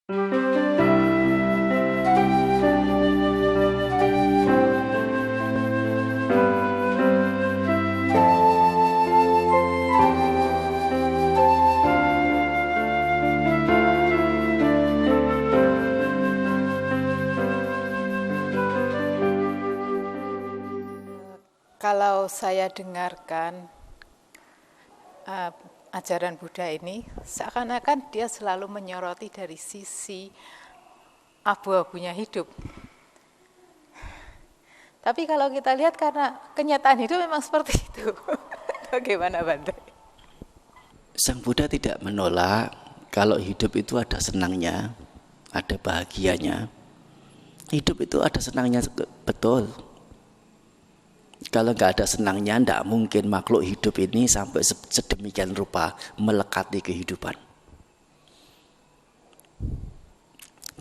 Kalau saya dengarkan ajaran Buddha ini, seakan-akan dia selalu menyoroti dari sisi abu-abunya hidup. Tapi kalau kita lihat karena kenyataan hidup memang seperti itu. Bagaimana Bante? Sang Buddha tidak menolak kalau hidup itu ada senangnya, ada bahagianya. Hidup itu ada senangnya, betul. Kalau nggak ada senangnya, tidak mungkin makhluk hidup ini sampai sedemikian rupa melekati kehidupan.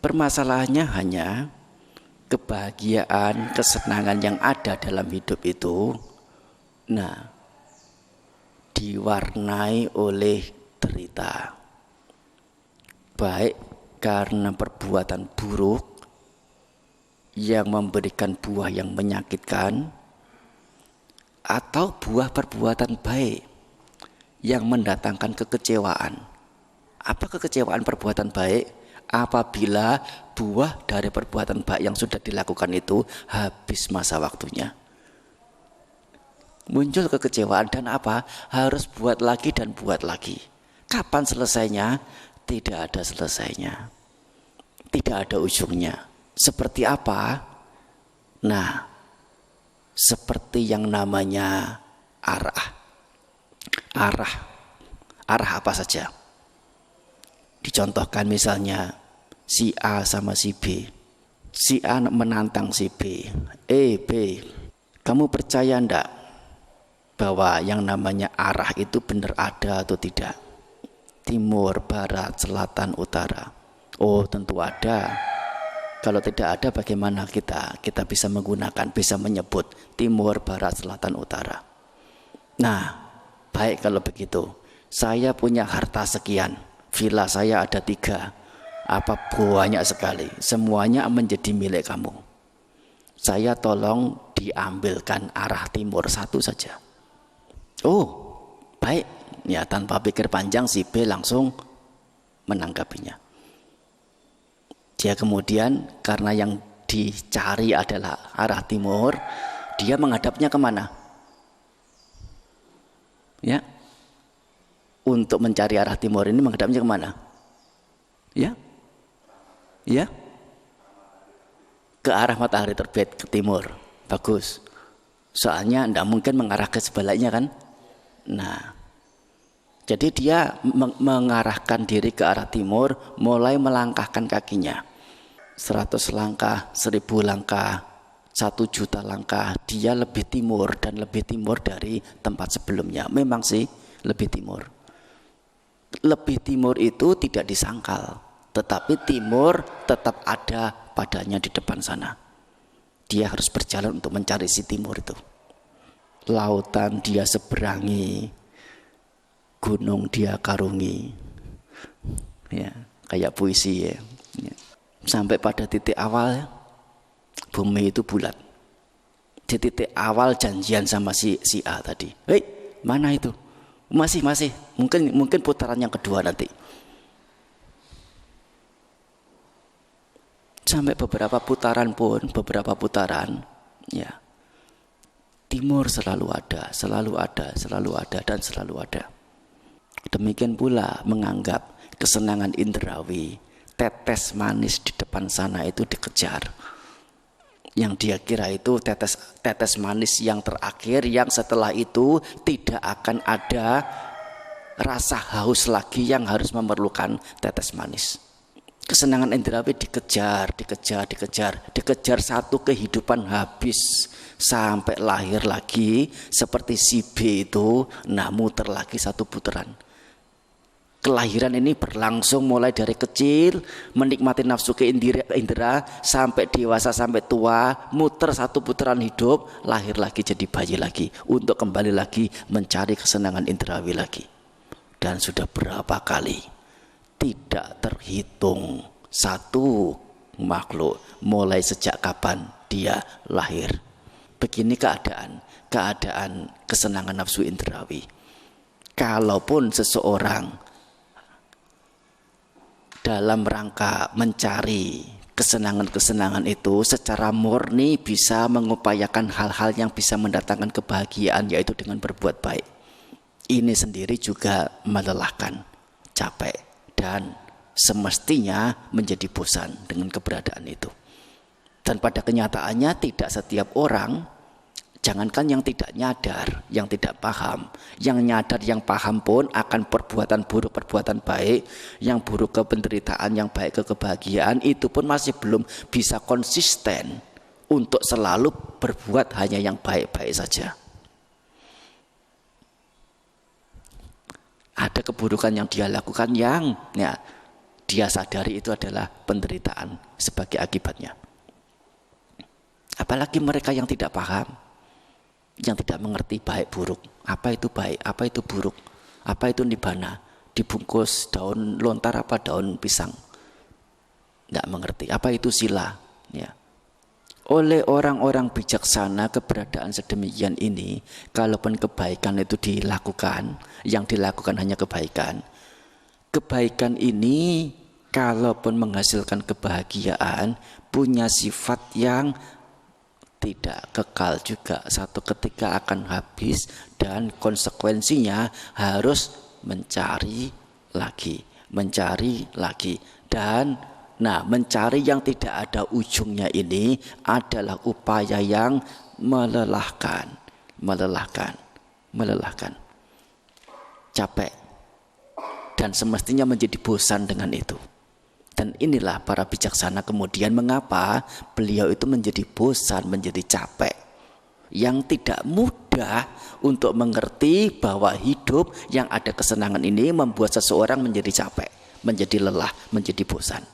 Permasalahannya hanya kebahagiaan, kesenangan yang ada dalam hidup itu, diwarnai oleh derita. Baik karena perbuatan buruk yang memberikan buah yang menyakitkan, atau buah perbuatan baik yang mendatangkan kekecewaan. Apa kekecewaan perbuatan baik? Apabila buah dari perbuatan baik yang sudah dilakukan itu habis masa waktunya. Muncul kekecewaan dan apa? Harus buat lagi dan buat lagi. Kapan selesainya? Tidak ada selesainya. Tidak ada ujungnya. Seperti apa? Seperti yang namanya arah. Arah apa saja. Dicontohkan misalnya si A sama si B. Si A menantang si B. B, kamu percaya enggak bahwa yang namanya arah itu benar ada atau tidak? Timur, barat, selatan, utara. Oh, tentu ada. Kalau tidak ada bagaimana kita bisa menggunakan, bisa menyebut timur, barat, selatan, utara. Baik kalau begitu. Saya punya harta sekian, villa saya ada 3. Apa banyak sekali, semuanya menjadi milik kamu. Saya tolong diambilkan arah timur 1 saja. Oh, baik. Ya, tanpa pikir panjang si B langsung menanggapinya. Dia kemudian karena yang dicari adalah arah timur, dia menghadapnya kemana? Ya, untuk mencari arah timur ini menghadapnya kemana? Ya, ke arah matahari terbit, ke timur. Bagus. Soalnya tidak mungkin mengarah ke sebaliknya kan? Jadi dia mengarahkan diri ke arah timur, mulai melangkahkan kakinya. 100 langkah, 1000 langkah, 1 juta langkah, dia lebih timur dan lebih timur dari tempat sebelumnya. Memang sih lebih timur. Lebih timur itu tidak disangkal, tetapi timur tetap ada padanya di depan sana. Dia harus berjalan untuk mencari si timur itu. Lautan dia seberangi, gunung dia karungi. Ya, kayak puisi ya. Sampai pada titik awal bumi itu bulat. Di titik awal janjian sama si A tadi. Mana itu? Masih. Mungkin putaran yang kedua nanti. Sampai beberapa putaran, ya. Timur selalu ada, dan selalu ada. Demikian pula menganggap kesenangan indrawi, tetes manis di depan sana itu dikejar. Yang dia kira itu tetes manis yang terakhir, yang setelah itu tidak akan ada rasa haus lagi yang harus memerlukan tetes manis. Kesenangan indrawi dikejar satu kehidupan habis sampai lahir lagi seperti si B itu, muter lagi 1 putaran. Kelahiran ini berlangsung mulai dari kecil, menikmati nafsu indera sampai dewasa, sampai tua, muter 1 putaran hidup, lahir lagi jadi bayi lagi, untuk kembali lagi mencari kesenangan indrawi lagi. Dan sudah berapa kali, tidak terhitung satu makhluk mulai sejak kapan dia lahir. Begini keadaan kesenangan nafsu indrawi. Kalaupun seseorang dalam rangka mencari kesenangan-kesenangan itu secara murni bisa mengupayakan hal-hal yang bisa mendatangkan kebahagiaan, yaitu dengan berbuat baik, ini sendiri juga melelahkan, capek, dan semestinya menjadi bosan dengan keberadaan itu. Dan pada kenyataannya tidak setiap orang, jangankan yang tidak nyadar, yang tidak paham, yang nyadar, yang paham pun akan perbuatan buruk, perbuatan baik, yang buruk ke penderitaan, yang baik ke kebahagiaan, itu pun masih belum bisa konsisten untuk selalu berbuat hanya yang baik-baik saja. Ada keburukan yang dia lakukan yang dia sadari itu adalah penderitaan sebagai akibatnya. Apalagi mereka yang tidak paham, yang tidak mengerti baik buruk, apa itu baik, apa itu buruk, apa itu nibbana, dibungkus daun lontar apa daun pisang, tidak mengerti apa itu sila. Oleh orang-orang bijaksana keberadaan sedemikian ini, kalaupun kebaikan itu dilakukan, yang dilakukan hanya kebaikan, kebaikan ini kalaupun menghasilkan kebahagiaan punya sifat yang tidak kekal juga, satu ketika akan habis, dan konsekuensinya harus mencari lagi, dan mencari yang tidak ada ujungnya ini adalah upaya yang melelahkan, capek, dan semestinya menjadi bosan dengan itu. Dan inilah para bijaksana kemudian mengapa beliau itu menjadi bosan, menjadi capek, yang tidak mudah untuk mengerti bahwa hidup yang ada kesenangan ini membuat seseorang menjadi capek, menjadi lelah, menjadi bosan.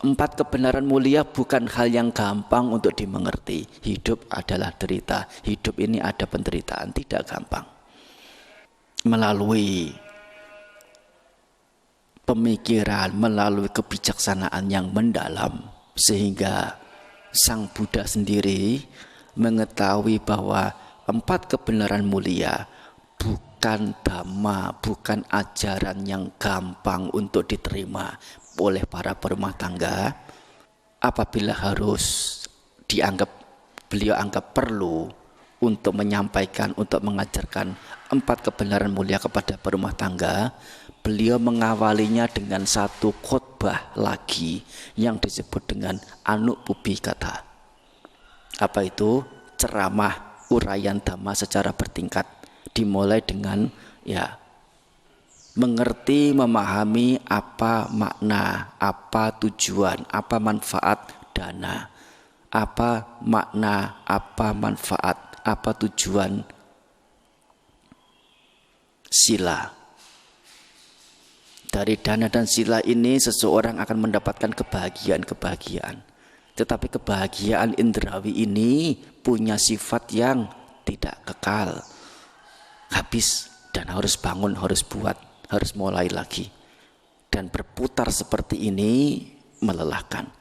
4 kebenaran mulia bukan hal yang gampang untuk dimengerti. Hidup adalah derita, hidup ini ada penderitaan, tidak gampang. Melalui pemikiran, melalui kebijaksanaan yang mendalam, sehingga Sang Buddha sendiri mengetahui bahwa 4 kebenaran mulia bukan dhamma, bukan ajaran yang gampang untuk diterima oleh para berumah tangga. Apabila harus beliau anggap perlu untuk menyampaikan, untuk mengajarkan 4 kebenaran mulia kepada berumah tangga, beliau mengawalinya dengan satu khotbah lagi yang disebut dengan Anupubbhikata. Apa itu? Ceramah uraian dhamma secara bertingkat, dimulai dengan mengerti, memahami apa makna, apa tujuan, apa manfaat dana, apa makna, apa manfaat, apa tujuan sila. Dari dana dan sila ini seseorang akan mendapatkan kebahagiaan. Tetapi kebahagiaan indrawi ini punya sifat yang tidak kekal, habis, dan harus bangun, harus buat, harus mulai lagi. Dan berputar seperti ini melelahkan.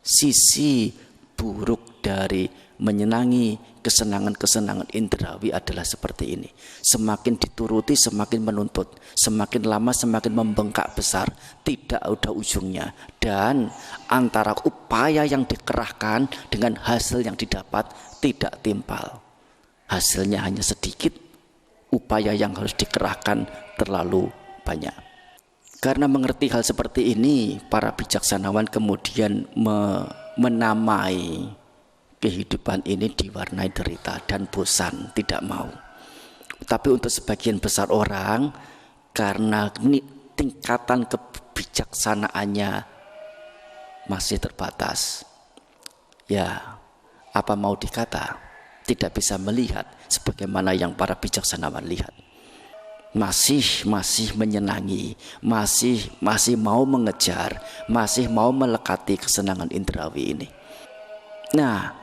Sisi buruk dari menyenangi kesenangan-kesenangan indrawi adalah seperti ini. Semakin dituruti semakin menuntut, semakin lama semakin membengkak besar, tidak ada ujungnya. Dan antara upaya yang dikerahkan dengan hasil yang didapat tidak timpal. Hasilnya hanya sedikit, upaya yang harus dikerahkan terlalu banyak. Karena mengerti hal seperti ini, para bijaksanawan kemudian menamai kehidupan ini diwarnai derita dan bosan, tidak mau. Tapi untuk sebagian besar orang, karena tingkatan kebijaksanaannya masih terbatas, apa mau dikata, tidak bisa melihat sebagaimana yang para bijaksanawan lihat. Masih menyenangi, masih mau mengejar, masih mau melekati kesenangan indrawi ini. Nah,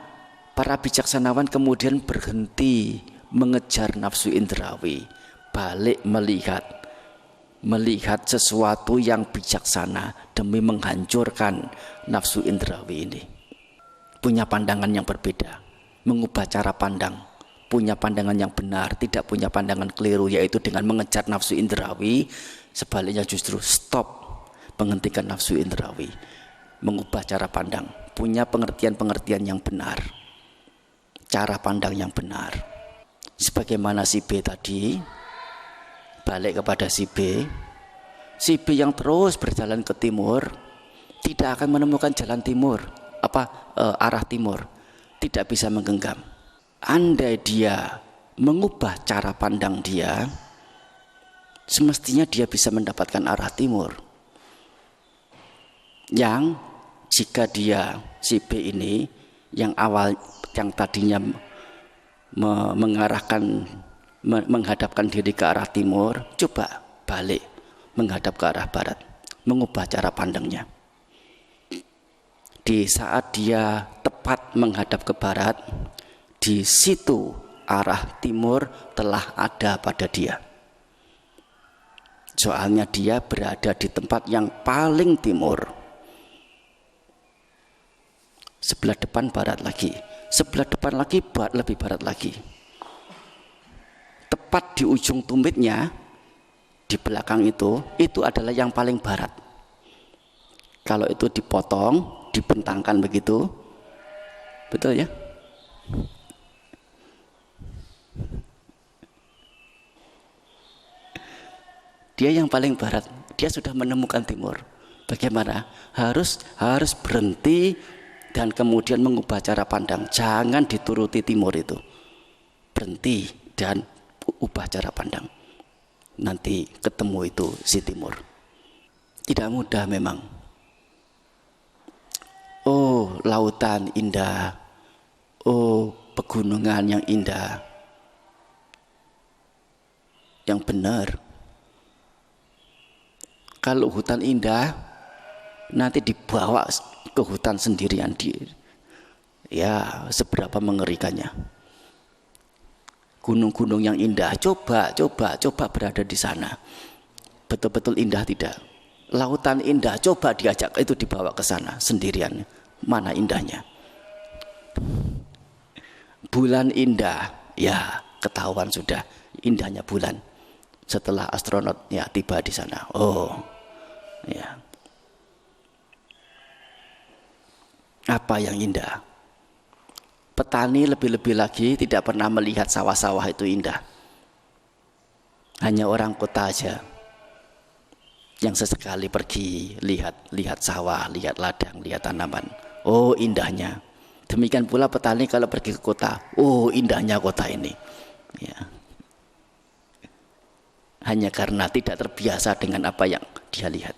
para bijaksanawan kemudian berhenti mengejar nafsu indrawi, balik melihat melihat sesuatu yang bijaksana demi menghancurkan nafsu indrawi ini. Punya pandangan yang berbeda, mengubah cara pandang, punya pandangan yang benar, tidak punya pandangan keliru, yaitu dengan mengejar nafsu indrawi. Sebaliknya justru stop, menghentikan nafsu indrawi, mengubah cara pandang, punya pengertian-pengertian yang benar, cara pandang yang benar. Sebagaimana si B tadi, balik kepada si B yang terus berjalan ke timur tidak akan menemukan jalan timur, arah timur, tidak bisa menggenggam. Andai dia mengubah cara pandang dia, semestinya dia bisa mendapatkan arah timur. Yang jika dia si B ini yang tadinya menghadapkan diri ke arah timur, coba balik menghadap ke arah barat, mengubah cara pandangnya. Di saat dia tepat menghadap ke barat, di situ arah timur telah ada pada dia. Soalnya dia berada di tempat yang paling timur. Sebelah depan barat lagi, sebelah depan lagi lebih barat lagi. Tepat di ujung tumitnya, di belakang itu adalah yang paling barat. Kalau itu dipotong, dibentangkan begitu, betul ya? Dia yang paling barat, dia sudah menemukan timur. Bagaimana? Harus berhenti dan kemudian mengubah cara pandang. Jangan dituruti timur itu. Berhenti dan ubah cara pandang. Nanti ketemu itu si timur. Tidak mudah memang. Oh, lautan indah. Oh, pegunungan yang indah. Yang benar. Kalau hutan indah, nanti dibawa ke hutan sendirian, ya seberapa mengerikannya. Gunung-gunung yang indah, coba berada di sana. Betul-betul indah tidak? Lautan indah, coba diajak itu dibawa ke sana sendirian. Mana indahnya? Bulan indah, ya ketahuan sudah indahnya bulan. Setelah astronot ya tiba di sana. Oh, ya. Apa yang indah? Petani lebih-lebih lagi tidak pernah melihat sawah-sawah itu indah. Hanya orang kota aja yang sesekali pergi lihat sawah, lihat ladang, lihat tanaman. Oh, indahnya. Demikian pula petani kalau pergi ke kota. Oh, indahnya kota ini. Ya. Hanya karena tidak terbiasa dengan apa yang dia lihat.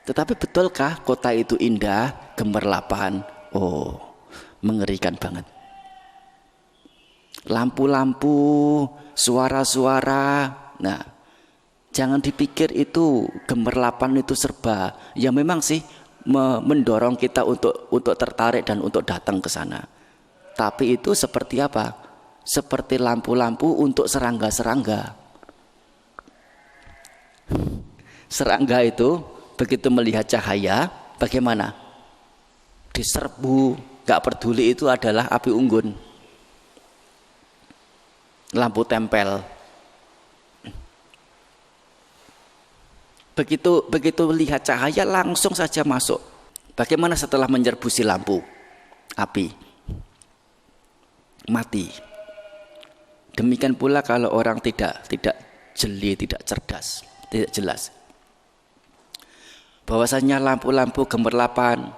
Tetapi betulkah kota itu indah, gemerlapan? Oh, mengerikan banget. Lampu-lampu, suara-suara. Nah, jangan dipikir itu gemerlapan itu serba. Ya memang sih mendorong kita untuk tertarik dan untuk datang ke sana. Tapi itu seperti apa? Seperti lampu-lampu untuk serangga-serangga. Serangga itu begitu melihat cahaya, bagaimana? Diserbu, gak peduli itu adalah api unggun. Lampu tempel. Begitu lihat cahaya langsung saja masuk. Bagaimana setelah menyerbu si lampu? Api. Mati. Demikian pula kalau orang tidak jeli, tidak cerdas, tidak jelas. Bahwasanya lampu-lampu gemerlapan,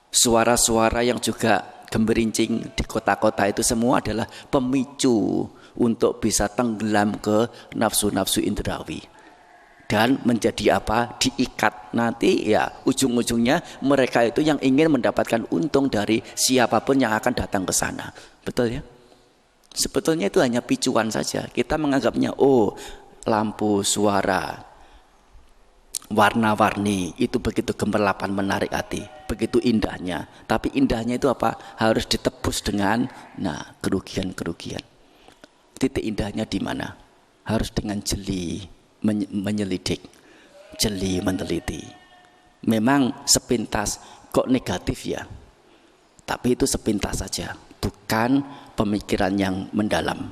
suara-suara yang juga gemberincing di kota-kota itu semua adalah pemicu untuk bisa tenggelam ke nafsu-nafsu indrawi. Dan menjadi apa? Diikat. Nanti ya ujung-ujungnya mereka itu yang ingin mendapatkan untung dari siapapun yang akan datang ke sana. Betul ya? Sebetulnya itu hanya picuan saja. Kita menganggapnya lampu, suara, warna-warni itu begitu gemerlapan menarik hati, begitu indahnya. Tapi indahnya itu apa? Harus ditebus dengan kerugian-kerugian. Titik indahnya di mana? harus dengan jeli menyelidik, jeli meneliti. Memang sepintas kok negatif ya, tapi itu sepintas saja, bukan pemikiran yang mendalam.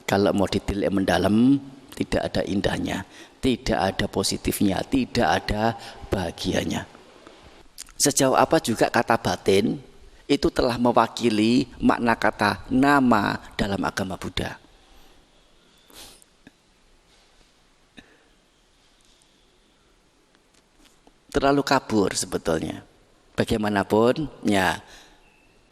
Kalau mau ditilik mendalam, tidak ada indahnya, tidak ada positifnya, tidak ada bahagianya. Sejauh apa juga kata batin itu telah mewakili makna kata nama dalam agama Buddha. Terlalu kabur sebetulnya. Bagaimanapun, ya,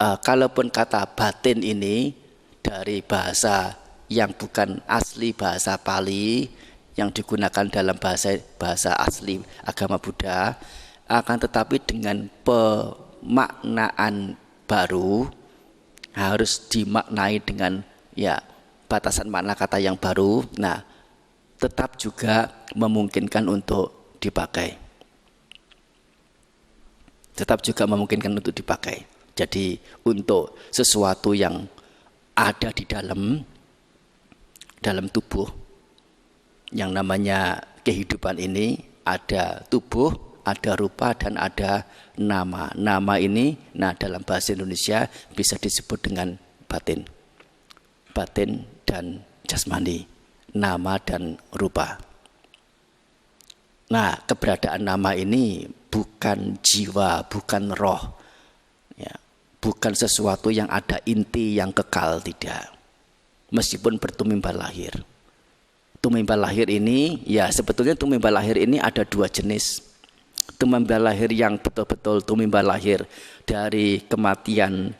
kalaupun kata batin ini dari bahasa yang bukan asli bahasa Pali, yang digunakan dalam bahasa asli agama Buddha, akan tetapi dengan pemaknaan baru, harus dimaknai dengan ya batasan makna kata yang baru. Nah, tetap juga memungkinkan untuk dipakai. Tetap juga memungkinkan untuk dipakai. Jadi untuk sesuatu yang ada di dalam tubuh, yang namanya kehidupan ini, ada tubuh, ada rupa, dan ada nama. Nama ini, nah dalam bahasa Indonesia bisa disebut dengan batin. Batin dan jasmani, nama dan rupa. Nah, keberadaan nama ini bukan jiwa, bukan roh, ya, bukan sesuatu yang ada inti yang kekal, tidak. Meskipun bertumimbal lahir. Tumimbal lahir ini, ya sebetulnya tumimbal lahir ini ada dua jenis. Tumimbal lahir yang betul-betul tumimbal lahir dari kematian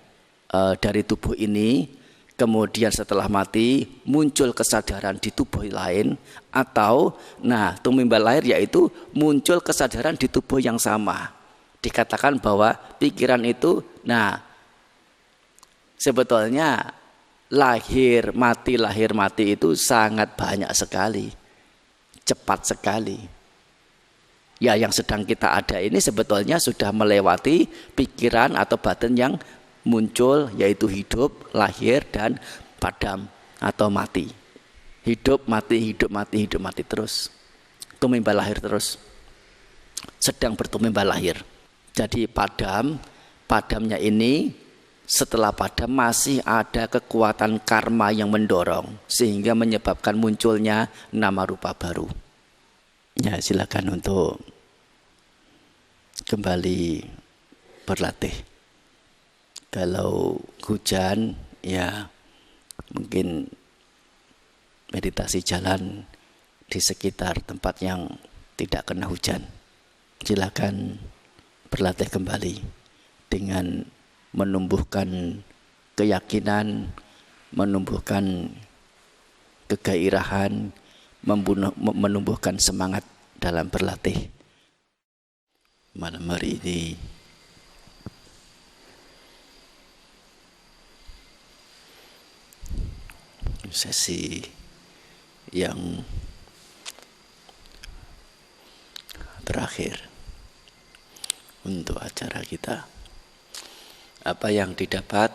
dari tubuh ini, kemudian setelah mati muncul kesadaran di tubuh lain, atau nah tumimbal lahir yaitu muncul kesadaran di tubuh yang sama. Dikatakan bahwa pikiran itu nah sebetulnya lahir mati itu sangat banyak sekali, cepat sekali. Ya, yang sedang kita ada ini sebetulnya sudah melewati pikiran atau batin yang muncul, yaitu hidup, lahir, dan padam atau mati. Hidup, mati, hidup, mati, hidup, mati terus. Tumimbal lahir terus. Sedang bertumimbal lahir. Jadi padamnya ini setelah padam masih ada kekuatan karma yang mendorong sehingga menyebabkan munculnya nama rupa baru. Ya, silakan untuk kembali berlatih. Kalau hujan, ya mungkin meditasi jalan di sekitar tempat yang tidak kena hujan. Silakan berlatih kembali dengan menumbuhkan keyakinan, menumbuhkan kegairahan, menumbuhkan semangat dalam berlatih. Malam hari ini sesi yang terakhir untuk acara kita. Apa yang didapat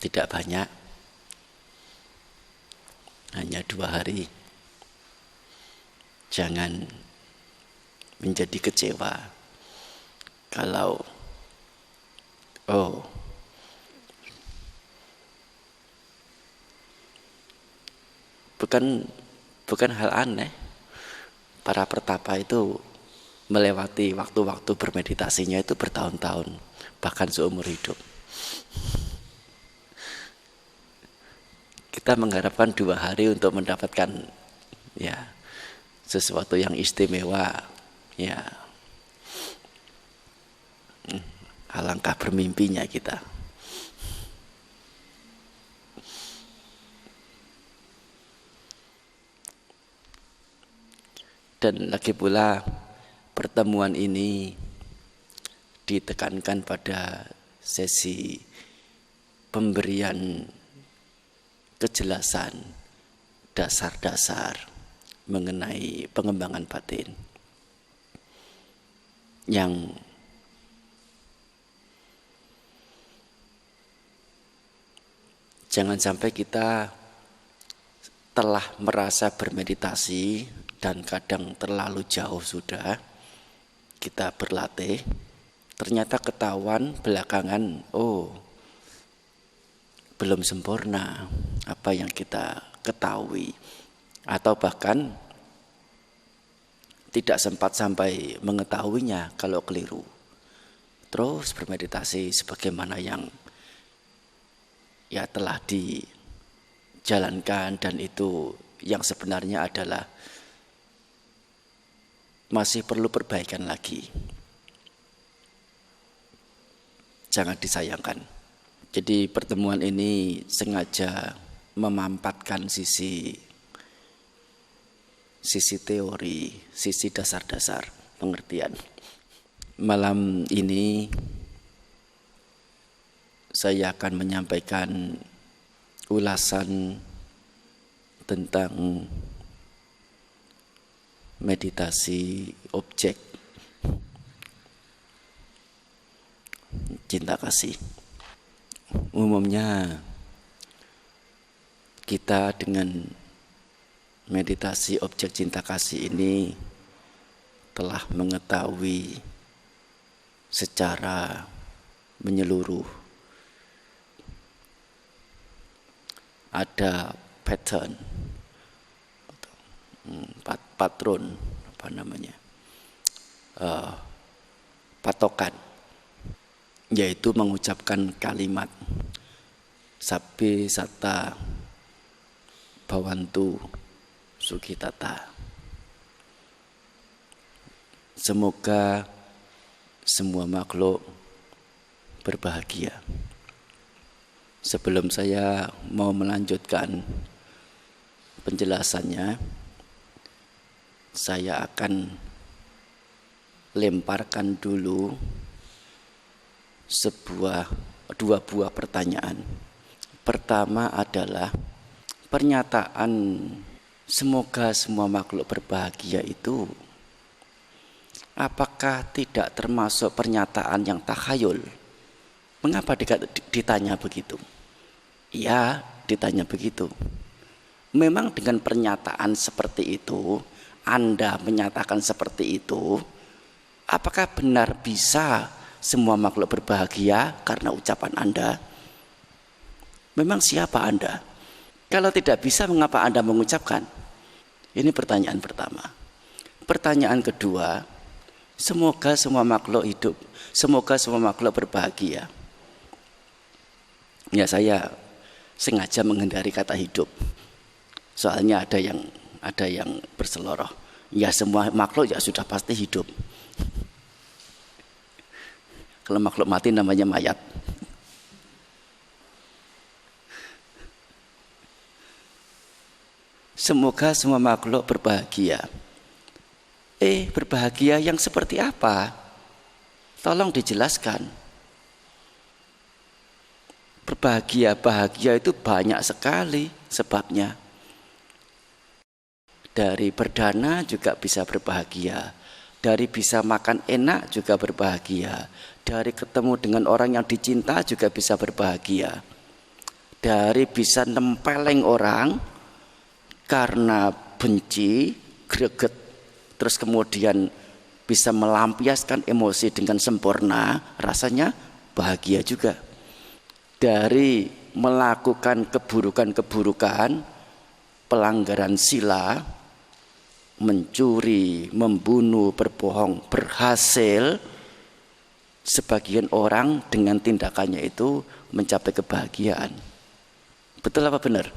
tidak banyak, hanya 2 hari. Jangan menjadi kecewa kalau bukan hal aneh. Para pertapa itu melewati waktu-waktu bermeditasinya itu bertahun-tahun, bahkan seumur hidup. Kita mengharapkan 2 hari untuk mendapatkan ya sesuatu yang istimewa, ya alangkah bermimpinya kita. Dan lagi pula pertemuan ini ditekankan pada sesi pemberian kejelasan dasar-dasar mengenai pengembangan batin yang jangan sampai kita telah merasa bermeditasi dan kadang terlalu jauh sudah kita berlatih, ternyata ketahuan belakangan, oh belum sempurna apa yang kita ketahui, atau bahkan tidak sempat sampai mengetahuinya kalau keliru. Terus bermeditasi sebagaimana yang ya telah dijalankan, dan itu yang sebenarnya adalah masih perlu perbaikan lagi. Jangan disayangkan. Jadi pertemuan ini sengaja memampatkan sisi teori, sisi dasar-dasar pengertian. Malam ini saya akan menyampaikan ulasan tentang meditasi objek cinta kasih. Umumnya kita dengan meditasi objek cinta kasih ini telah mengetahui secara menyeluruh ada pattern, patron, apa namanya, patokan, yaitu mengucapkan kalimat Sabbe Satta Bhavantu Sukhitata. Semoga semua makhluk berbahagia. Sebelum saya mau melanjutkan penjelasannya, saya akan lemparkan dulu dua buah pertanyaan. Pertama adalah pernyataan semoga semua makhluk berbahagia itu apakah tidak termasuk pernyataan yang takhayul? Mengapa ditanya begitu? Ya, ditanya begitu. Memang dengan pernyataan seperti itu, Anda menyatakan seperti itu, apakah benar bisa semua makhluk berbahagia karena ucapan Anda? Memang siapa Anda? Kalau tidak bisa, mengapa Anda mengucapkan? Ini pertanyaan pertama. Pertanyaan kedua, semoga semua makhluk hidup, semoga semua makhluk berbahagia. Ya, saya sengaja menghindari kata hidup. Soalnya ada yang berseloroh. Ya semua makhluk ya sudah pasti hidup. Kalau makhluk mati namanya mayat. Semoga semua makhluk berbahagia. Berbahagia yang seperti apa? Tolong dijelaskan. Bahagia itu banyak sekali sebabnya. Dari berdana juga bisa berbahagia. Dari bisa makan enak juga berbahagia. Dari ketemu dengan orang yang dicinta juga bisa berbahagia. Dari bisa nempeleng orang karena benci, greget, terus kemudian bisa melampiaskan emosi dengan sempurna, rasanya bahagia juga. Dari melakukan keburukan-keburukan, pelanggaran sila, mencuri, membunuh, berbohong, berhasil, sebagian orang dengan tindakannya itu mencapai kebahagiaan. Betul apa benar?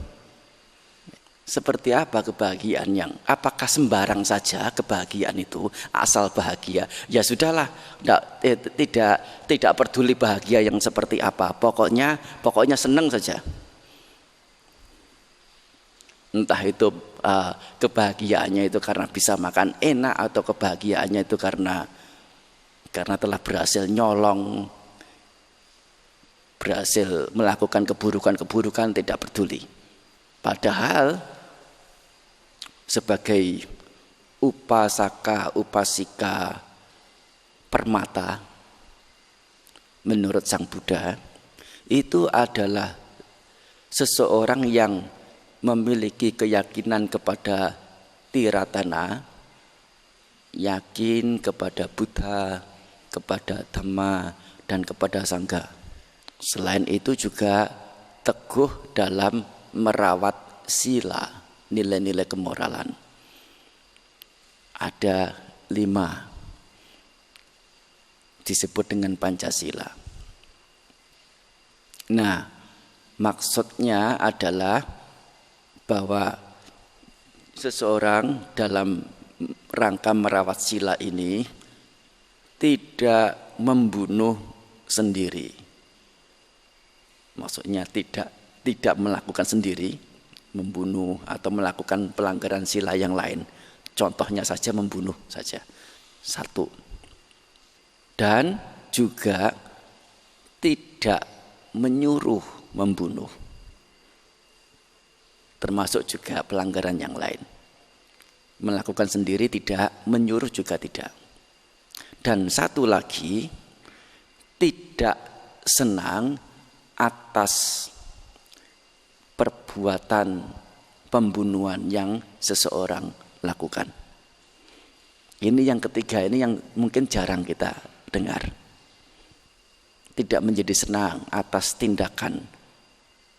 Seperti apa kebahagiaan yang, apakah sembarang saja kebahagiaan itu asal bahagia? Ya sudahlah, tidak peduli bahagia yang seperti apa, pokoknya senang saja. Entah itu kebahagiaannya itu karena bisa makan enak, atau kebahagiaannya itu karena telah berhasil nyolong, berhasil melakukan keburukan-keburukan, tidak peduli. Padahal sebagai upasaka, upasika permata menurut Sang Buddha, itu adalah seseorang yang memiliki keyakinan kepada Tiratana, yakin kepada Buddha, kepada Dhamma, dan kepada Sangha. Selain itu juga teguh dalam merawat sila, nilai-nilai kemoralan. Ada 5 disebut dengan Pancasila. Nah, maksudnya adalah bahwa seseorang dalam rangka merawat sila ini tidak membunuh sendiri. Maksudnya tidak melakukan sendiri, membunuh atau melakukan pelanggaran sila yang lain. Contohnya saja membunuh saja. 1. Dan juga tidak menyuruh membunuh. Termasuk juga pelanggaran yang lain. Melakukan sendiri tidak, menyuruh juga tidak. Dan 1 lagi, tidak senang atas perbuatan pembunuhan yang seseorang lakukan. Ini yang ketiga, ini yang mungkin jarang kita dengar. Tidak menjadi senang atas tindakan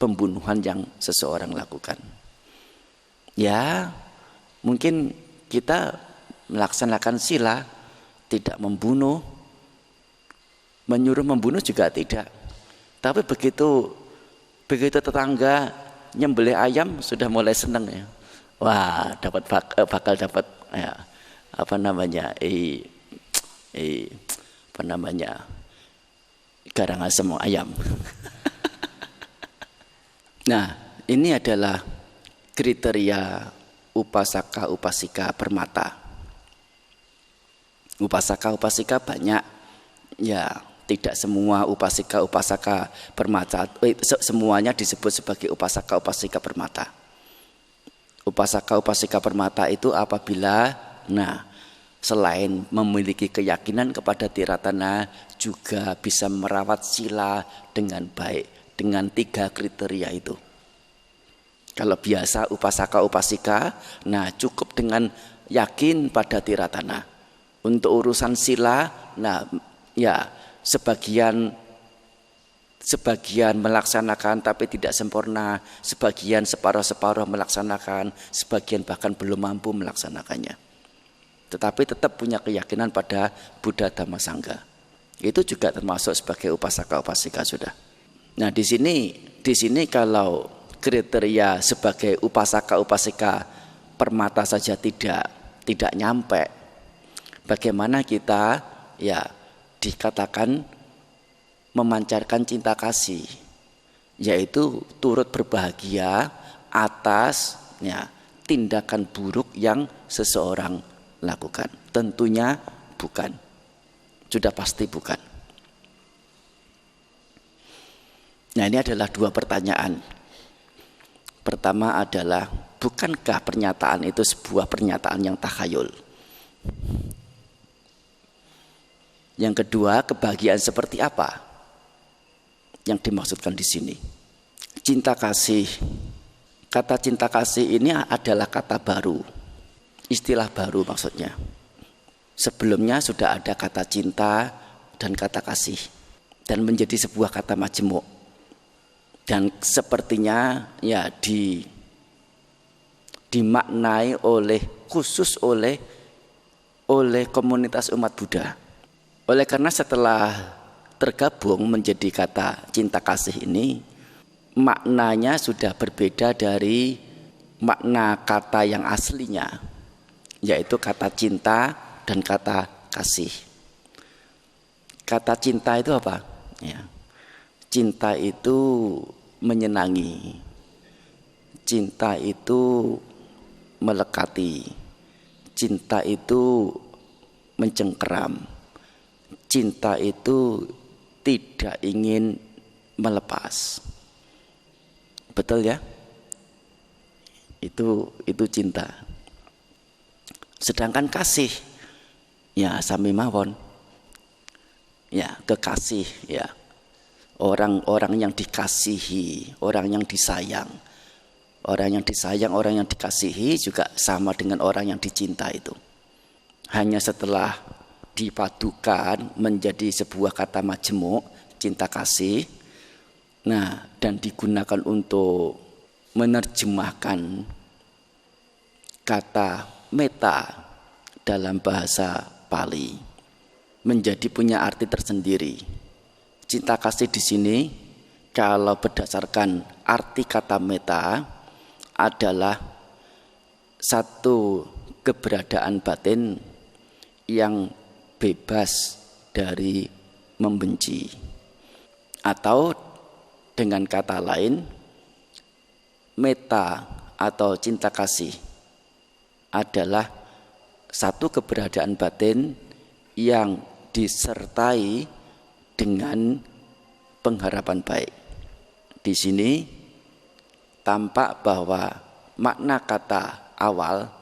pembunuhan yang seseorang lakukan. Ya, mungkin kita melaksanakan sila, tidak membunuh, menyuruh membunuh juga tidak. Tapi begitu tetangga nyembelih ayam sudah mulai senang ya. Wah, bakal dapat ya, garang asem ayam. Nah, ini adalah kriteria upasaka upasika permata. Upasaka upasika banyak, ya tidak semua upasika upasaka permata semuanya disebut sebagai upasaka upasika permata. Upasaka upasika permata itu apabila selain memiliki keyakinan kepada Tiratana juga bisa merawat sila dengan baik dengan 3 kriteria itu. Kalau biasa upasaka upasika, cukup dengan yakin pada Tiratana. Untuk urusan sila, sebagian melaksanakan tapi tidak sempurna, sebagian separuh-separuh melaksanakan, sebagian bahkan belum mampu melaksanakannya. Tetapi tetap punya keyakinan pada Buddha Dhamma Sangha. Itu juga termasuk sebagai upasaka upasika sudah. Nah, di sini kalau kriteria sebagai upasaka upasika permata saja tidak nyampe, bagaimana kita dikatakan memancarkan cinta kasih, yaitu turut berbahagia atas tindakan buruk yang seseorang lakukan. Tentunya bukan, sudah pasti bukan. Nah, ini adalah 2 pertanyaan. Pertama adalah, bukankah pernyataan itu sebuah pernyataan yang takhayul? Yang kedua, kebahagiaan seperti apa yang dimaksudkan di sini? Cinta kasih. Kata cinta kasih ini adalah kata baru, istilah baru maksudnya. Sebelumnya sudah ada kata cinta dan kata kasih, dan menjadi sebuah kata majemuk. Dan sepertinya dimaknai khusus oleh komunitas umat Buddha. Oleh karena setelah tergabung menjadi kata cinta kasih ini, maknanya sudah berbeda dari makna kata yang aslinya, yaitu kata cinta dan kata kasih. Kata cinta itu apa? Cinta itu menyenangi, cinta itu melekati, cinta itu mencengkeram, cinta itu tidak ingin melepas. Betul ya? Itu cinta. Sedangkan kasih, sami mawon, kekasih, orang yang dikasihi, orang yang disayang. Orang yang disayang, orang yang dikasihi juga sama dengan orang yang dicinta itu. Hanya setelah dipadukan menjadi sebuah kata majemuk, cinta kasih, nah, dan digunakan untuk menerjemahkan kata meta dalam bahasa Pali menjadi punya arti tersendiri. Cinta kasih di sini kalau berdasarkan arti kata meta adalah satu keberadaan batin yang bebas dari membenci, atau dengan kata lain, meta atau cinta kasih adalah satu keberadaan batin yang disertai dengan pengharapan baik. Di sini tampak bahwa makna kata awal,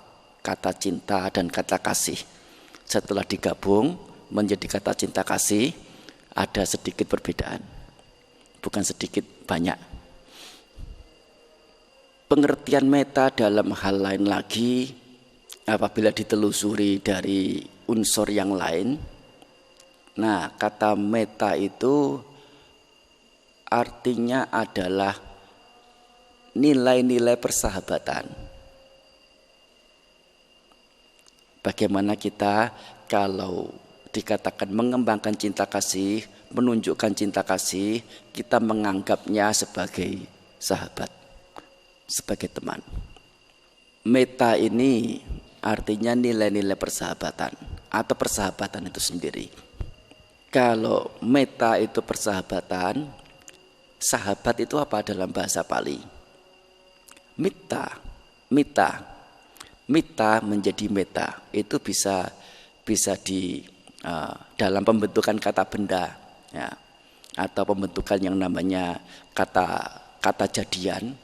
kata cinta dan kata kasih, setelah digabung menjadi kata cinta kasih ada sedikit perbedaan, bukan sedikit, banyak. Pengertian meta dalam hal lain lagi apabila ditelusuri dari unsur yang lain. Nah, kata meta itu artinya adalah nilai-nilai persahabatan. Bagaimana kita kalau dikatakan mengembangkan cinta kasih, menunjukkan cinta kasih, kita menganggapnya sebagai sahabat, sebagai teman. Meta ini artinya nilai-nilai persahabatan atau persahabatan itu sendiri. Kalau meta itu persahabatan, sahabat itu apa dalam bahasa Pali? Mita, mita. Mita menjadi meta itu bisa di dalam pembentukan kata benda, ya, atau pembentukan yang namanya kata jadian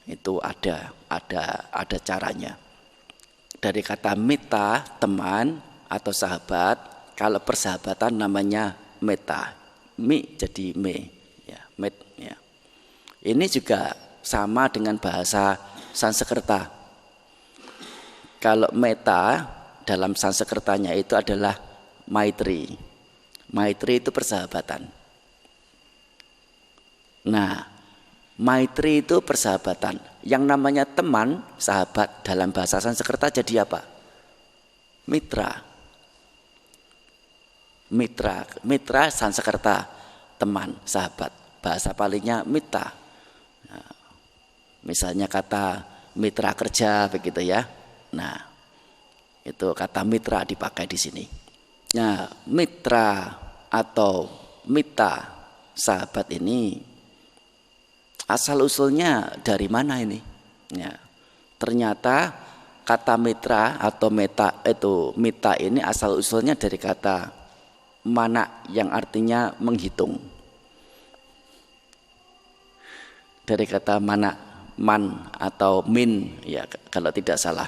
itu ada caranya. Dari kata mita, teman atau sahabat, kalau persahabatan namanya meta, mi jadi me, ya, met, ya. Ini juga sama dengan bahasa Sanskerta. Kalau meta dalam Sanskertanya itu adalah maitri. Maitri itu persahabatan. Nah, maitri itu persahabatan. Yang namanya teman, sahabat dalam bahasa Sanskerta jadi apa? Mitra. Mitra Sanskerta, teman, sahabat. Bahasa Palinya mita. Nah, misalnya kata mitra kerja begitu ya. Nah, itu kata mitra dipakai di sini. Nah, mitra atau mita, sahabat ini asal usulnya dari mana ini? Ya, ternyata kata mitra atau mita ini asal usulnya dari kata mana yang artinya menghitung. Dari kata mana, man atau min, ya kalau tidak salah.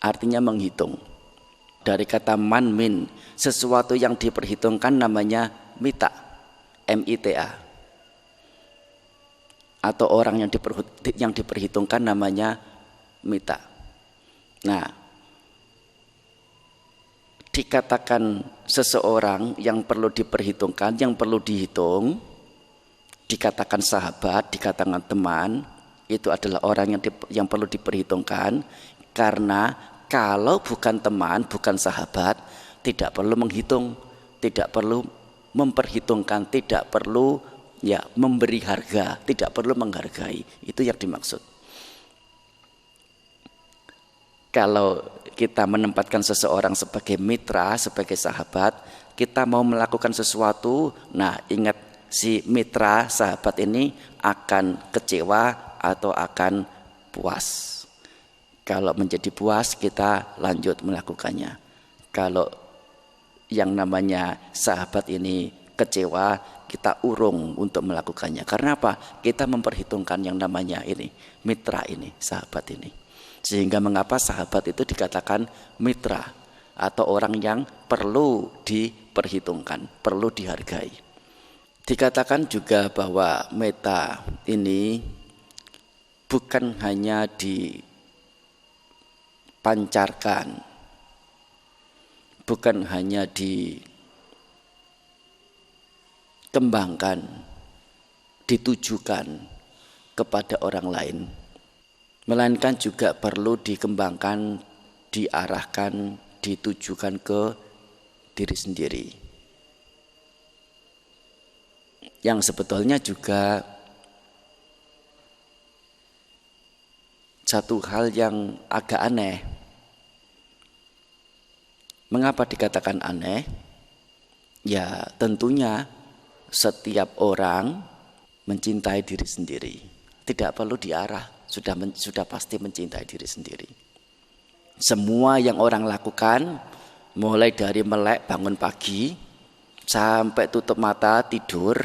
Artinya menghitung. Dari kata man min, sesuatu yang diperhitungkan namanya mita, M-I-T-A. Atau orang yang diperhitungkan namanya mita. Nah, dikatakan seseorang yang perlu diperhitungkan, yang perlu dihitung, dikatakan sahabat, dikatakan teman, itu adalah orang yang perlu diperhitungkan, karena kalau bukan teman, bukan sahabat, tidak perlu menghitung, tidak perlu memperhitungkan, tidak perlu ya memberi harga, tidak perlu menghargai. Itu yang dimaksud. Kalau kita menempatkan seseorang sebagai mitra, sebagai sahabat, kita mau melakukan sesuatu, nah ingat si mitra, sahabat ini akan kecewa atau akan puas. Kalau menjadi puas, kita lanjut melakukannya. Kalau yang namanya sahabat ini kecewa, kita urung untuk melakukannya. Karena apa? Kita memperhitungkan yang namanya ini, mitra ini, sahabat ini. Sehingga mengapa sahabat itu dikatakan mitra atau orang yang perlu diperhitungkan, perlu dihargai. Dikatakan juga bahwa meta ini bukan hanya dipancarkan, bukan hanya dikembangkan, ditujukan kepada orang lain, melainkan juga perlu dikembangkan, diarahkan, ditujukan ke diri sendiri. Yang sebetulnya juga satu hal yang agak aneh. Mengapa dikatakan aneh? Ya tentunya setiap orang mencintai diri sendiri. Tidak perlu diarah, sudah pasti mencintai diri sendiri. Semua yang orang lakukan, mulai dari melek bangun pagi sampai tutup mata tidur,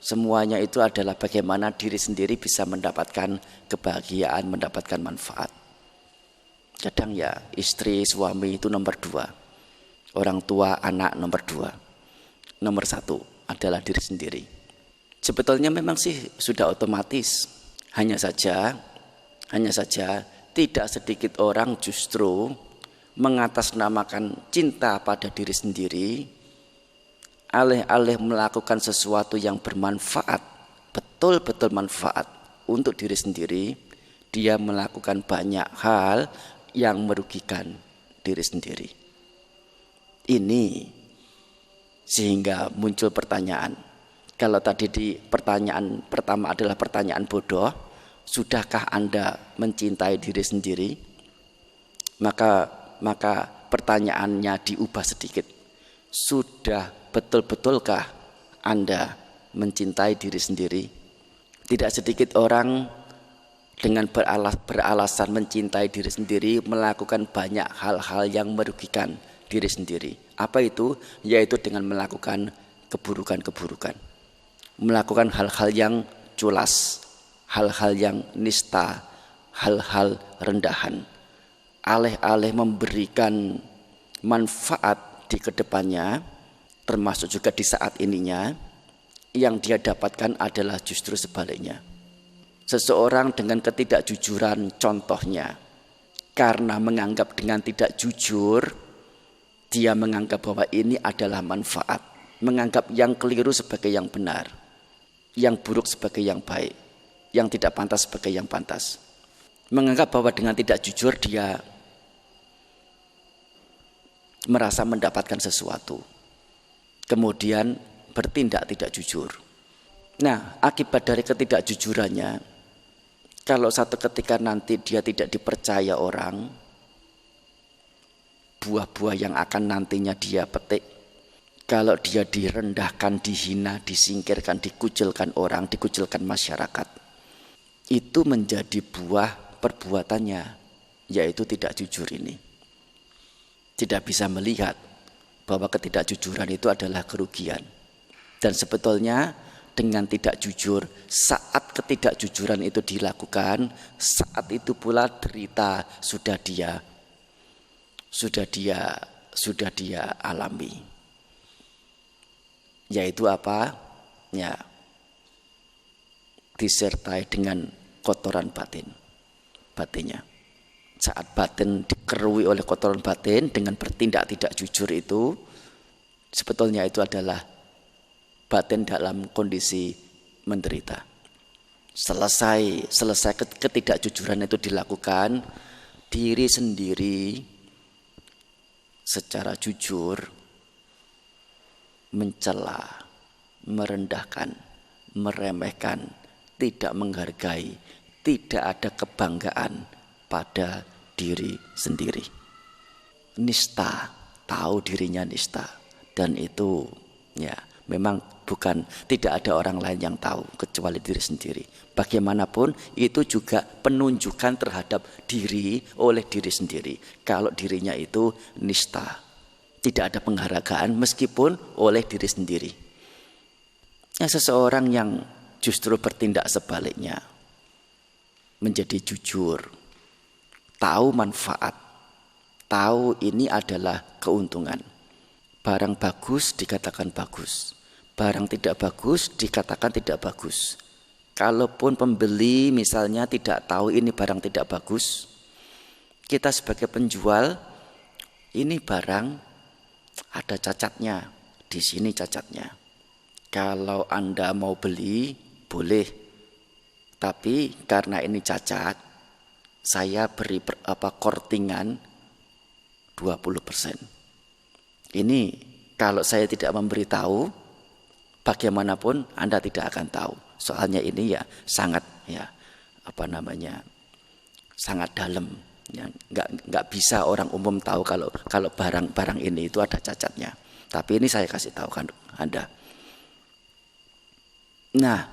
semuanya itu adalah bagaimana diri sendiri bisa mendapatkan kebahagiaan, mendapatkan manfaat. Kadang ya istri, suami itu nomor 2, orang tua, anak nomor 2, nomor 1 adalah diri sendiri. Sebetulnya memang sih sudah otomatis, hanya saja tidak sedikit orang justru mengatasnamakan cinta pada diri sendiri, alih-alih melakukan sesuatu yang bermanfaat, betul-betul manfaat untuk diri sendiri, dia melakukan banyak hal yang merugikan diri sendiri. Ini sehingga muncul pertanyaan. Kalau tadi di pertanyaan pertama adalah pertanyaan bodoh, sudahkah Anda mencintai diri sendiri? Maka pertanyaannya diubah sedikit. Sudah betul-betulkah Anda mencintai diri sendiri? Tidak sedikit orang dengan beralasan mencintai diri sendiri melakukan banyak hal-hal yang merugikan diri sendiri. Apa itu? Yaitu dengan melakukan keburukan-keburukan, melakukan hal-hal yang culas, hal-hal yang nista, hal-hal rendahan. Alih-alih memberikan manfaat di kedepannya, termasuk juga di saat ininya, yang dia dapatkan adalah justru sebaliknya. Seseorang dengan ketidakjujuran contohnya, karena menganggap dengan tidak jujur, dia menganggap bahwa ini adalah manfaat, menganggap yang keliru sebagai yang benar, yang buruk sebagai yang baik, yang tidak pantas sebagai yang pantas. Menganggap bahwa dengan tidak jujur dia merasa mendapatkan sesuatu, kemudian bertindak tidak jujur. Nah, akibat dari ketidakjujurannya, kalau satu ketika nanti dia tidak dipercaya orang, buah-buah yang akan nantinya dia petik, kalau dia direndahkan, dihina, disingkirkan, dikucilkan orang, dikucilkan masyarakat, itu menjadi buah perbuatannya, yaitu tidak jujur ini. Tidak bisa melihat bahwa ketidakjujuran itu adalah kerugian. Dan sebetulnya dengan tidak jujur, saat ketidakjujuran itu dilakukan, saat itu pula derita sudah dia alami. Yaitu apa? Ya, disertai dengan kotoran batinnya. Saat batin dikerui oleh kotoran batin dengan bertindak tidak jujur itu, sebetulnya itu adalah batin dalam kondisi menderita. Selesai ketidakjujuran itu dilakukan, diri sendiri secara jujur mencela, merendahkan, meremehkan, tidak menghargai, tidak ada kebanggaan pada diri sendiri. Nista, tahu dirinya nista, dan itu ya memang tidak ada orang lain yang tahu kecuali diri sendiri. Bagaimanapun itu juga penunjukan terhadap diri oleh diri sendiri. Kalau dirinya itu nista, tidak ada penghargaan meskipun oleh diri sendiri. Ya, seseorang yang justru bertindak sebaliknya, menjadi jujur, tahu manfaat, tahu ini adalah keuntungan. Barang bagus dikatakan bagus, barang tidak bagus dikatakan tidak bagus. Kalaupun pembeli misalnya tidak tahu ini barang tidak bagus, kita sebagai penjual, ini barang ada cacatnya, di sini cacatnya. Kalau Anda mau beli, boleh. Tapi karena ini cacat, saya beri kortingan 20%. Ini kalau saya tidak memberitahu, bagaimanapun Anda tidak akan tahu. Soalnya ini ya sangat sangat dalam. Ya, nggak bisa orang umum tahu kalau barang ini itu ada cacatnya. Tapi ini saya kasih tahu kan Anda. Nah,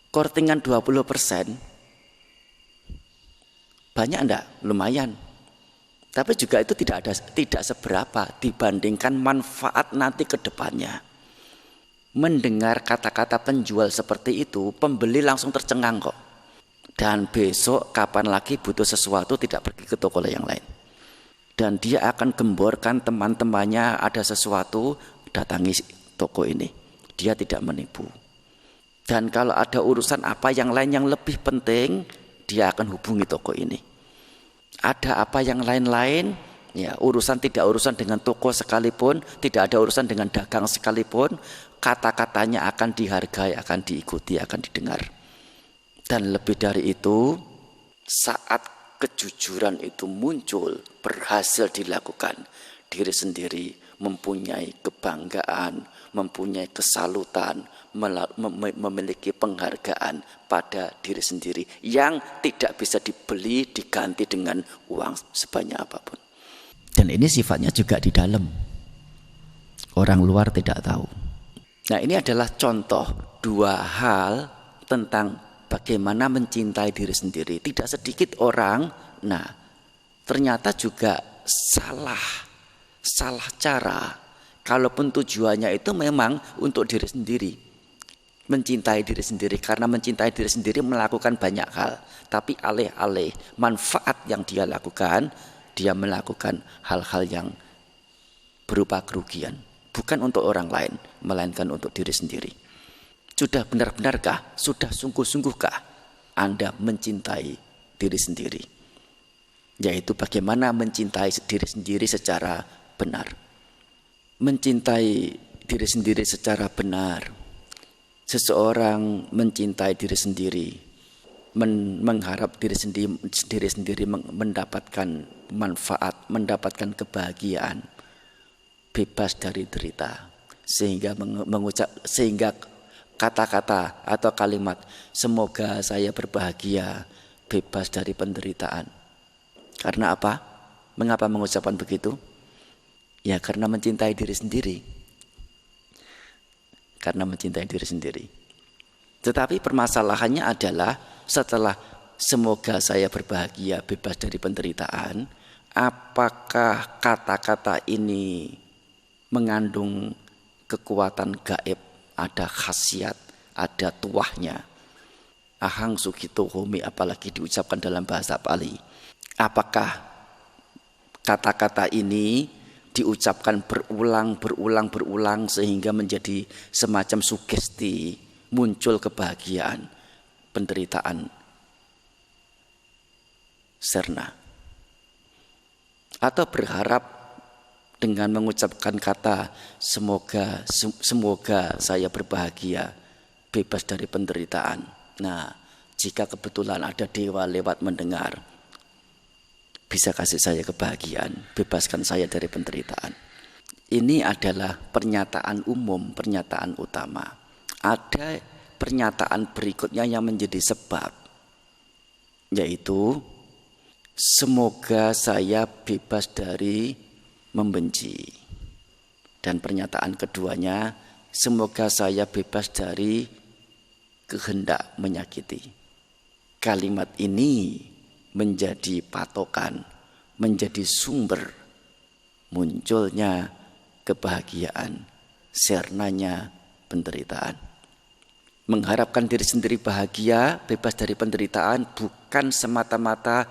kortingan 20% banyak enggak? Lumayan. Tapi juga itu tidak seberapa dibandingkan manfaat nanti ke depannya. Mendengar kata-kata penjual seperti itu, pembeli langsung tercengang kok. Dan besok kapan lagi butuh sesuatu tidak pergi ke toko yang lain. Dan dia akan gemborkan teman-temannya ada sesuatu, datangi toko ini. Dia tidak menipu. Dan kalau ada urusan apa yang lain yang lebih penting, dia akan hubungi toko ini. Ada apa yang lain-lain, ya tidak urusan dengan toko sekalipun, tidak ada urusan dengan dagang sekalipun, kata-katanya akan dihargai, akan diikuti, akan didengar. Dan lebih dari itu, saat kejujuran itu muncul, berhasil dilakukan, diri sendiri mempunyai kebanggaan, mempunyai kesalutan, memiliki penghargaan pada diri sendiri yang tidak bisa dibeli, diganti dengan uang sebanyak apapun. Dan ini sifatnya juga di dalam. Orang luar tidak tahu. Nah, ini adalah contoh dua hal tentang bagaimana mencintai diri sendiri. Tidak sedikit orang, ternyata juga salah cara. Kalaupun tujuannya itu memang untuk diri sendiri. Mencintai diri sendiri. Karena mencintai diri sendiri melakukan banyak hal. Tapi alih-alih manfaat yang dia lakukan, dia melakukan hal-hal yang berupa kerugian. Bukan untuk orang lain, melainkan untuk diri sendiri. Sudah benar-benarkah, sudah sungguh-sungguhkah Anda mencintai diri sendiri? Yaitu bagaimana mencintai diri sendiri secara benar. Mencintai diri sendiri secara benar. Seseorang mencintai diri sendiri, mengharap diri sendiri mendapatkan manfaat, mendapatkan kebahagiaan, bebas dari derita. Sehingga kata-kata atau kalimat semoga saya berbahagia, bebas dari penderitaan. Karena apa? Mengapa mengucapkan begitu? Ya karena mencintai diri sendiri. Karena mencintai diri sendiri. Tetapi permasalahannya adalah setelah semoga saya berbahagia, bebas dari penderitaan, apakah kata-kata ini mengandung kekuatan gaib? Ada khasiat, ada tuahnya. Ahang sukito homi, apalagi diucapkan dalam bahasa Pali. Apakah kata-kata ini diucapkan berulang sehingga menjadi semacam sugesti, muncul kebahagiaan, penderitaan serna. Atau berharap dengan mengucapkan kata semoga saya berbahagia, bebas dari penderitaan. Nah, jika kebetulan ada dewa lewat mendengar, bisa kasih saya kebahagiaan, bebaskan saya dari penderitaan. Ini adalah pernyataan umum, pernyataan utama. Ada pernyataan berikutnya yang menjadi sebab, yaitu semoga saya bebas dari membenci. Dan pernyataan keduanya, semoga saya bebas dari kehendak menyakiti. Kalimat ini menjadi patokan, menjadi sumber munculnya kebahagiaan, sernanya penderitaan. Mengharapkan diri sendiri bahagia, bebas dari penderitaan bukan semata-mata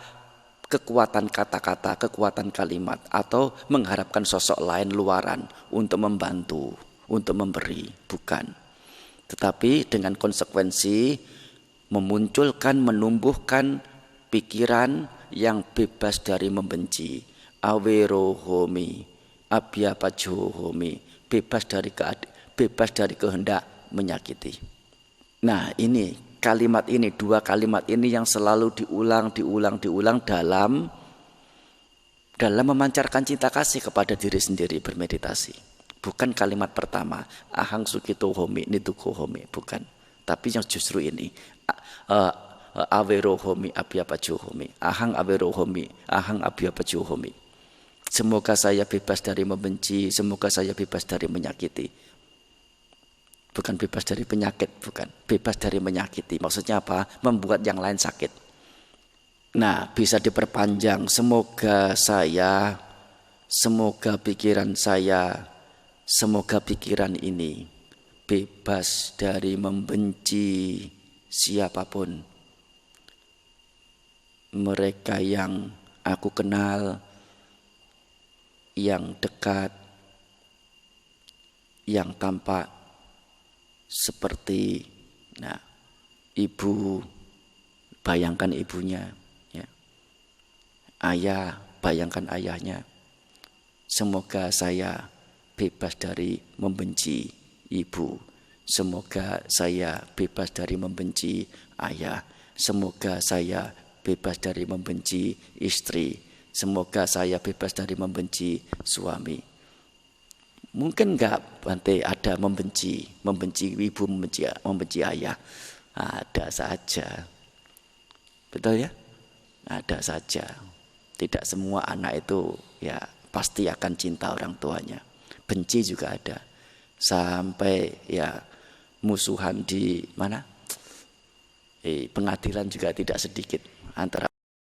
kekuatan kata-kata, kekuatan kalimat, atau mengharapkan sosok lain luaran untuk membantu, untuk memberi, bukan. Tetapi dengan konsekuensi memunculkan, menumbuhkan pikiran yang bebas dari membenci. Awerohomi, abhyapajohomi, bebas dari kehendak menyakiti. Nah ini kalimat ini, dua kalimat ini yang selalu diulang dalam memancarkan cinta kasih kepada diri sendiri bermeditasi. Bukan kalimat pertama, ahang sukito homi, nituko homi, bukan. Tapi yang justru ini, awerohomi, abhyapajohomi, ahang awerohomi, ahang abhyapajohomi. Semoga saya bebas dari membenci, semoga saya bebas dari menyakiti. Bukan bebas dari penyakit, bukan. Bebas dari menyakiti. Maksudnya apa? Membuat yang lain sakit. Nah, bisa diperpanjang. Semoga pikiran saya, semoga pikiran ini bebas dari membenci siapapun. Mereka yang aku kenal, yang dekat, yang tampak seperti ibu, bayangkan ibunya, ya. Ayah, bayangkan ayahnya. Semoga saya bebas dari membenci ibu. Semoga saya bebas dari membenci ayah. Semoga saya bebas dari membenci istri. Semoga saya bebas dari membenci suami. Mungkin enggak Bante ada membenci ibu, membenci ayah. Ada saja. Betul ya? Ada saja. Tidak semua anak itu ya pasti akan cinta orang tuanya. Benci juga ada. Sampai ya musuhan di mana? Pengadilan juga tidak sedikit antara